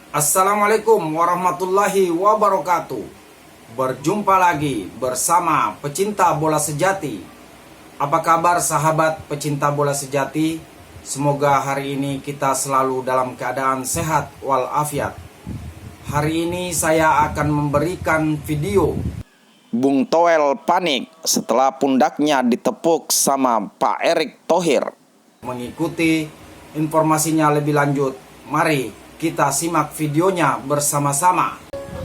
Assalamualaikum warahmatullahi wabarakatuh. Berjumpa lagi bersama pecinta bola sejati. Apa kabar sahabat pecinta bola sejati? Semoga hari ini kita selalu dalam keadaan sehat walafiat. Hari ini saya akan memberikan video Bung Toel panik setelah pundaknya ditepuk sama Pak Erick Thohir. Mengikuti informasinya lebih lanjut, mari kita simak videonya bersama-sama.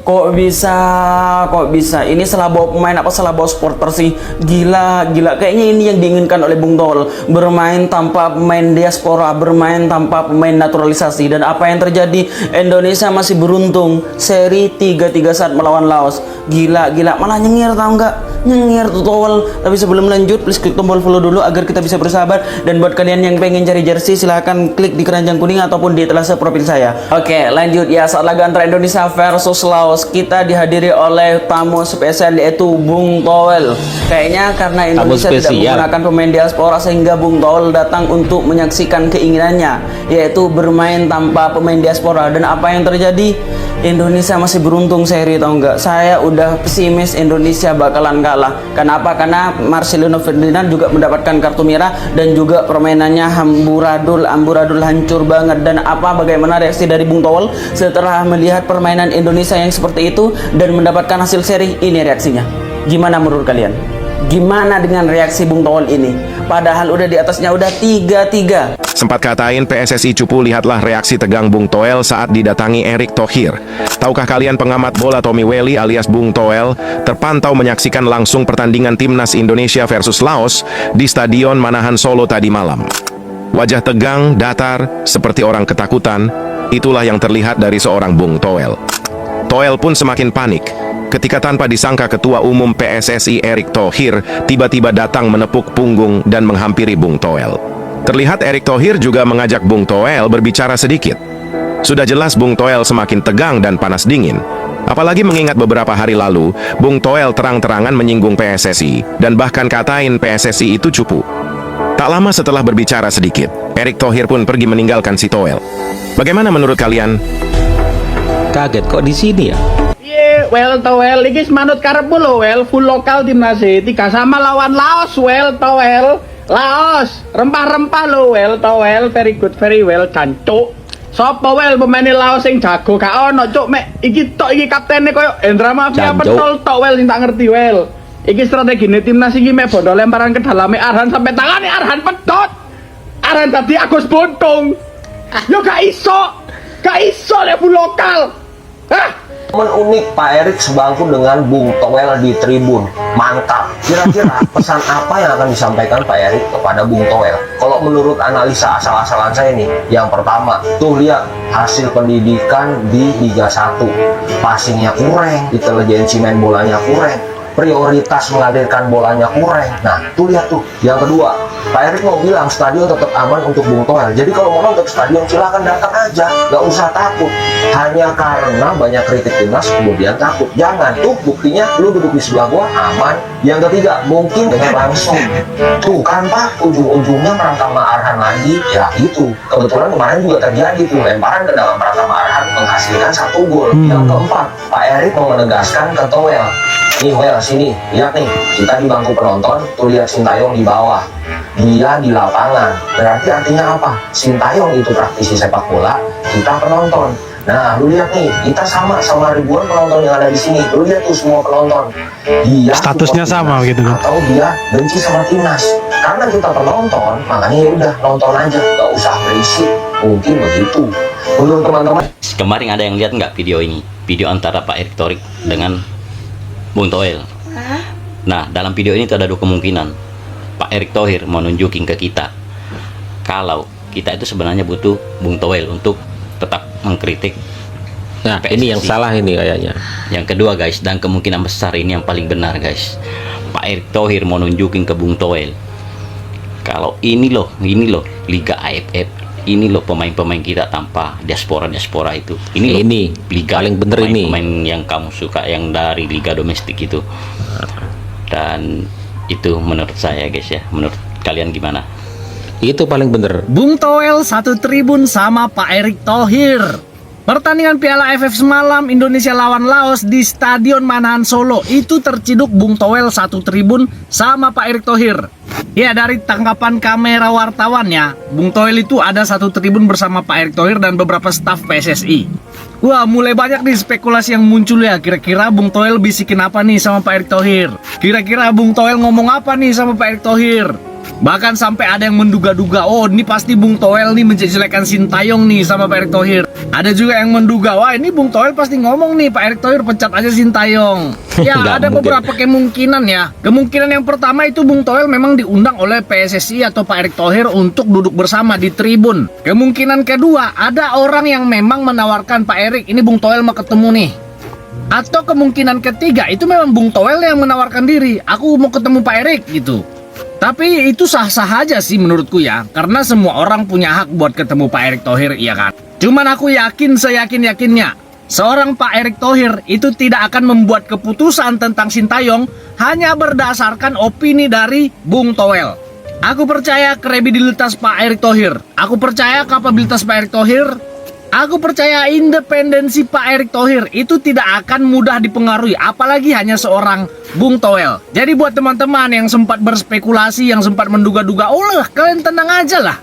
Kok bisa ini salah bawa pemain apa salah bawa supporter sih? Gila kayaknya ini yang diinginkan oleh Bung Toel, bermain tanpa pemain diaspora, bermain tanpa pemain naturalisasi. Dan apa yang terjadi? Indonesia masih beruntung seri 3-3 saat melawan Laos. Gila malah nyengir, tau nggak? Nyengir tuh Toel. Tapi sebelum lanjut, please klik tombol follow dulu agar kita bisa bersahabat. Dan buat kalian yang pengen cari jersey, silahkan klik di keranjang kuning ataupun di etalase profil saya. Oke, lanjut ya. Saat laga antara Indonesia versus Laos, kita dihadiri oleh tamu spesial yaitu Bung Toel. Kayaknya karena Indonesia tidak menggunakan pemain diaspora sehingga Bung Toel datang untuk menyaksikan keinginannya, yaitu bermain tanpa pemain diaspora. Dan apa yang terjadi? Indonesia masih beruntung seri, tau nggak? Saya udah pesimis Indonesia bakalan kalah. Kenapa? Karena Marcelino Ferdinand juga mendapatkan kartu merah dan juga permainannya amburadul hancur banget. Dan bagaimana reaksi dari Bung Toel setelah melihat permainan Indonesia yang seperti itu dan mendapatkan hasil seri? Ini reaksinya. Gimana menurut kalian? Gimana dengan reaksi Bung Toel ini? Padahal udah di atasnya udah 3-3. Sempat katain PSSI cupu, lihatlah reaksi tegang Bung Toel saat didatangi Erick Thohir. Tahukah kalian pengamat bola Tommy Welly alias Bung Toel terpantau menyaksikan langsung pertandingan timnas Indonesia versus Laos di Stadion Manahan Solo tadi malam. Wajah tegang, datar, seperti orang ketakutan, itulah yang terlihat dari seorang Bung Toel. Toel pun semakin panik ketika tanpa disangka Ketua Umum PSSI Erick Thohir tiba-tiba datang menepuk punggung dan menghampiri Bung Toel. Terlihat Erick Thohir juga mengajak Bung Toel berbicara sedikit. Sudah jelas Bung Toel semakin tegang dan panas dingin. Apalagi mengingat beberapa hari lalu, Bung Toel terang-terangan menyinggung PSSI dan bahkan katain PSSI itu cupu. Tak lama setelah berbicara sedikit, Erick Thohir pun pergi meninggalkan si Toel. Bagaimana menurut kalian? Kaget kok di sini ya? Well Toel, iki manut karepmu lho well, full lokal timnas 3 sama lawan Laos well Toel. Laos, rempah-rempah lho well Toel, very good, very well jancuk. Sopo well pemain Laos sing jago gak ono cuk, mek iki tok iki kaptene koyo Hendra Mafia Petol tok well sing tak ngerti well. Iki strategine timnas iki mek bondo lemparan ke daleme Arhan sampai tangane Arhan pedot. Arhan tadi Agus Buntung. Yo gak iso le full lokal. Hah? Momen unik Pak Erick sebangku dengan Bung Toel di tribun, mantap. Kira-kira pesan apa yang akan disampaikan Pak Erick kepada Bung Toel? Kalau menurut analisa asal-asalan saya nih, yang pertama, tuh lihat hasil pendidikan di Liga 1, passingnya kurang, intelijensi main bolanya kurang, prioritas mengalirkan bolanya kurang. Nah, tuh lihat tuh. Yang kedua, Pak Erick mau bilang stadion tetap aman untuk Bung Toel. Jadi kalau mau nonton stadion silahkan datang aja, nggak usah takut. Hanya karena banyak kritik timnas kemudian takut. Jangan, tuh buktinya lu duduk di sebelah gua aman. Yang ketiga, mungkin dengan langsung. Tuh kan Pak, ujung-ujungnya Pratama Arhan lagi. Ya itu, kebetulan kemarin juga terjadi tuh lemparan ke dalam Pratama Arhan menghasilkan 1 gol. Yang keempat, Pak Erick mau menegaskan ke Toel. Nih Wel, sini, lihat nih, kita di bangku penonton, tuh lihat Sintayong di bawah, dia di lapangan. Berarti artinya apa? Sintayong itu praktisi sepak bola, kita penonton. Nah, lu lihat nih, kita sama ribuan penonton yang ada di sini. Lu lihat tuh semua penonton. Dia statusnya sama gitu kan? Atau dia benci sama timnas. Karena kita penonton, makanya ya udah nonton aja, gak usah berisik. Mungkin begitu. Menurut teman-teman. Kemarin ada yang lihat nggak video ini? Video antara Pak Erick Thohir dengan Bung Toel. Nah, dalam video ini ada 2 kemungkinan. Pak Erick Thohir mau nunjukin ke kita kalau kita itu sebenarnya butuh Bung Toel untuk tetap mengkritik. Nah, PSSI. ini yang salah ini kayaknya. Yang kedua guys, dan kemungkinan besar ini yang paling benar guys, Pak Erick Thohir mau nunjukin ke Bung Toel kalau ini loh Liga AFF, ini loh pemain-pemain kita tanpa diaspora itu. Ini liga paling bener ini. Pemain yang kamu suka yang dari liga domestik itu. Dan itu menurut saya guys ya. Menurut kalian gimana? Itu paling bener. Bung Toel satu tribun sama Pak Erick Thohir. Pertandingan Piala AFF semalam Indonesia lawan Laos di Stadion Manahan Solo itu terciduk Bung Toel satu tribun sama Pak Erick Thohir. Ya, dari tangkapan kamera wartawannya, Bung Toel itu ada satu tribun bersama Pak Erick Thohir dan beberapa staf PSSI. Wah, mulai banyak nih spekulasi yang muncul ya. Kira-kira Bung Toel bisikin apa nih sama Pak Erick Thohir? Kira-kira Bung Toel ngomong apa nih sama Pak Erick Thohir? Bahkan sampai ada yang menduga-duga, oh ini pasti Bung Toel nih menjelek-jelekan Sintayong nih sama Pak Erick Thohir. Ada juga yang menduga, wah ini Bung Toel pasti ngomong nih Pak Erick Thohir pecat aja Sintayong. Ya Nggak ada mungkin. beberapa kemungkinan ya. Kemungkinan yang pertama itu Bung Toel memang diundang oleh PSSI atau Pak Erick Thohir untuk duduk bersama di tribun. Kemungkinan kedua, ada orang yang memang menawarkan Pak Erick, ini Bung Toel mau ketemu nih. Atau kemungkinan ketiga, itu memang Bung Toel yang menawarkan diri, aku mau ketemu Pak Erick gitu. Tapi itu sah-sah aja sih menurutku ya, karena semua orang punya hak buat ketemu Pak Erick Thohir, iya kan? Cuman aku yakin seyakin-yakinnya, seorang Pak Erick Thohir itu tidak akan membuat keputusan tentang Sintayong hanya berdasarkan opini dari Bung Toel. Aku percaya kredibilitas Pak Erick Thohir, aku percaya kapabilitas Pak Erick Thohir, aku percaya independensi Pak Erick Thohir itu tidak akan mudah dipengaruhi, apalagi hanya seorang Bung Toel. Jadi buat teman-teman yang sempat berspekulasi, yang sempat menduga-duga, ulah kalian tenang aja lah.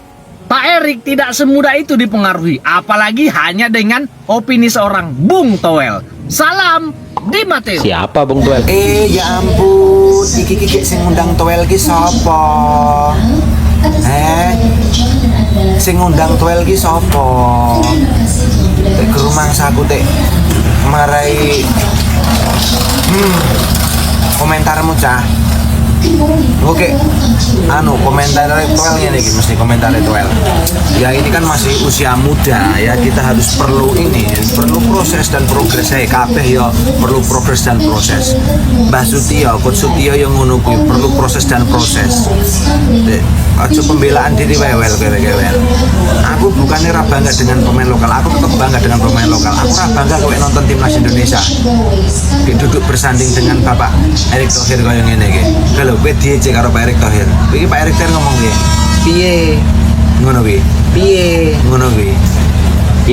Pak Erick tidak semudah itu dipengaruhi, apalagi hanya dengan opini seorang Bung Toel. Salam di Mateo. Siapa Bung Toel? Ya ampun, iki sing ngundang Toel ki sapa? Sing ngundang Toel ki sapa? Tek rumangsaku tek marai komentarmu cah. Oke, komentar Toel ini mesti komentar Toel. Ya ini kan masih usia muda ya, kita harus perlu proses dan progres. Kabeh ya perlu progres dan proses. Mbah Sutio, Coach Sutio yang ngono kuwi perlu proses dan proses. Aja pembelaan diri wewel. Aku bukannya ra bangga dengan pemain lokal, aku tetap bangga dengan pemain lokal. Aku ra bangga kowe nonton timnas Indonesia. Duduk bersanding dengan Bapak Erick Thohir kaya ngene iki. Kalau kowe diece karo Pak Erick Thohir. Iki Pak Erick Thohir ngomong piye? Piye? Ngono kuwi. Piye? Ngono kuwi.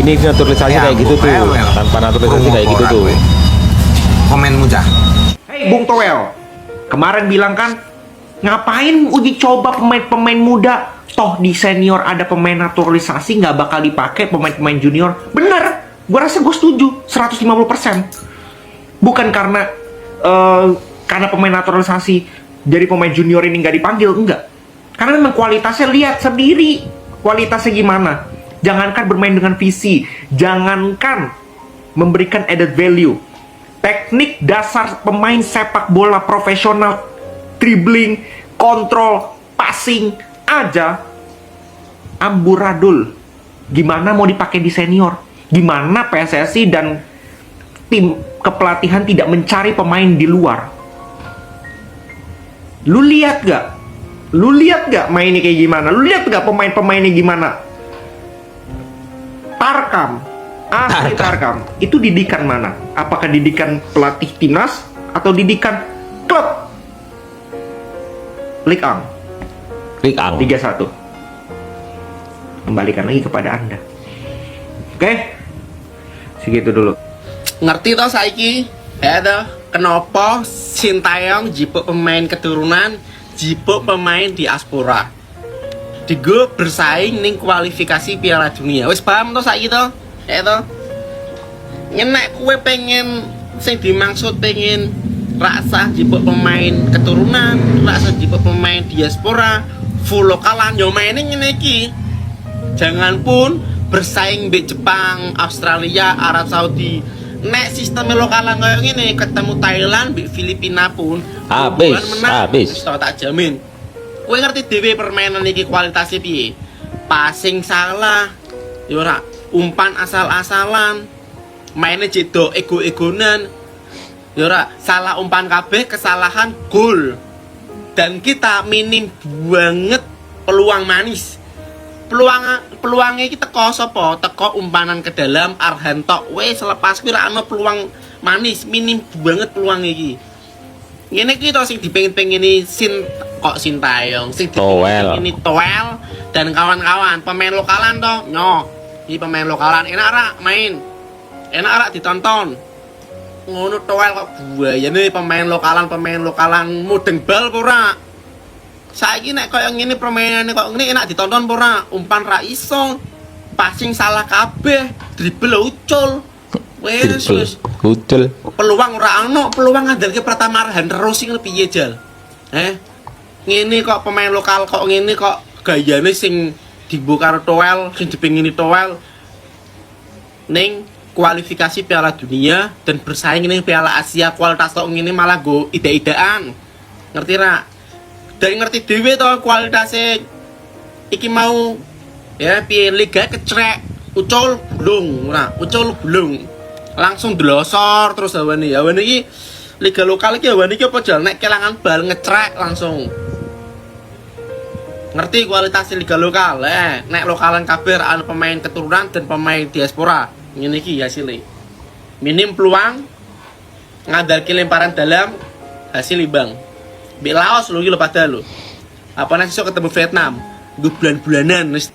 Ini naturalisasi kayak gitu tuh. Tanpa naturalisasi kayak gitu tuh. Komenmu cah. Hei Bung Toel, kemarin bilang kan ngapain uji coba pemain-pemain muda? Toh di senior ada pemain naturalisasi, nggak bakal dipakai pemain-pemain junior. Bener, gue rasa gue setuju 150%. Bukan karena pemain naturalisasi dari pemain junior ini nggak dipanggil, enggak. Karena memang kualitasnya lihat sendiri, kualitasnya gimana. Jangankan bermain dengan visi, jangankan memberikan added value. Teknik dasar pemain sepak bola profesional, dribbling, kontrol, passing aja amburadul. Gimana mau dipakai di senior? Gimana PSSI dan tim kepelatihan tidak mencari pemain di luar? Lu lihat gak? Lu lihat gak mainnya kayak gimana? Lu lihat gak pemain-pemainnya gimana? Tarkam, asli Tarkam. Itu didikan mana? Apakah didikan pelatih timnas atau didikan klub? Ligue 1, Klik ang. Liga 1. Kembalikan lagi kepada Anda. Oke? Segitu dulu. Ngerti toh saiki? Ya toh, kenapa Sintayong jipuk pemain keturunan, jipuk pemain diaspora. Digo bersaing ning kualifikasi Piala Dunia. Wis paham toh saiki toh? Ya toh. Nyenek kue pengen sing dimaksud pengen rasa jipuk pemain keturunan, rasa jipuk pemain diaspora, full lokalan yo maine ngene iki. Jangan pun bersaing di Jepang, Australia, Arab Saudi. Nek sistem lokalan kayak gini ketemu Thailand, di Filipina pun Habis, menang, habis. wis tak jamin. Kowe ngerti dhewe permainan iki kualitasnya piye? Passing salah, yo ora umpan asal-asalan, mainnya jedo ego-egonan, yo ora salah umpan kabeh, kesalahan gol. Dan kita minim banget peluang manis. Peluangnya kita teko sapa? Teko umpanan ke dalam Arhan tok. Wes selepas kuwi ra ono peluang manis, minim banget peluang iki. Ngene iki to sing dipengin-pengini Sintayong, sing dipengin Toel dan kawan-kawan, pemain lokalan to. Nyo, iki pemain lokalan enak ra main. enak rak ditonton. Ngono Toel kok buayane pemain lokalan mudeng bal apa ora? Saiki nek koyo ngene permainane kok ngene enak ditonton apa ora? Umpan ra iso. Passing salah kabeh, dribble ucul. Wes. Ucul. Peluang ora ono, peluang ngandalke Pratama Arhan terus sing piye jal. Ngene kok pemain lokal kok ngene kok gayane sing dibu karo Toel, sing dipengini Toel ning kualifikasi Piala Dunia dan bersaing ning Piala Asia kualitas kok ngene malah go ide-idean. Ngerti ra? Dan ngerti dhewe to kualitasnya iki mau ya piye liga kecrek, ucul blung, ora, ucul blung. Langsung delosor terus hawane iki liga lokal iki hawane iki apa jal nek kelangan bal ngecrek langsung. Ngerti kualitas liga lokal, nek lokalan kabeh ana pemain keturunan dan pemain diaspora. Ngene iki hasilnya. Minim peluang ngandalke lemparan dalam hasil imbang. Mbek Laos lho iki lho padahal lho. Apa nek iso ketemu Vietnam, gue bulan-bulanan wis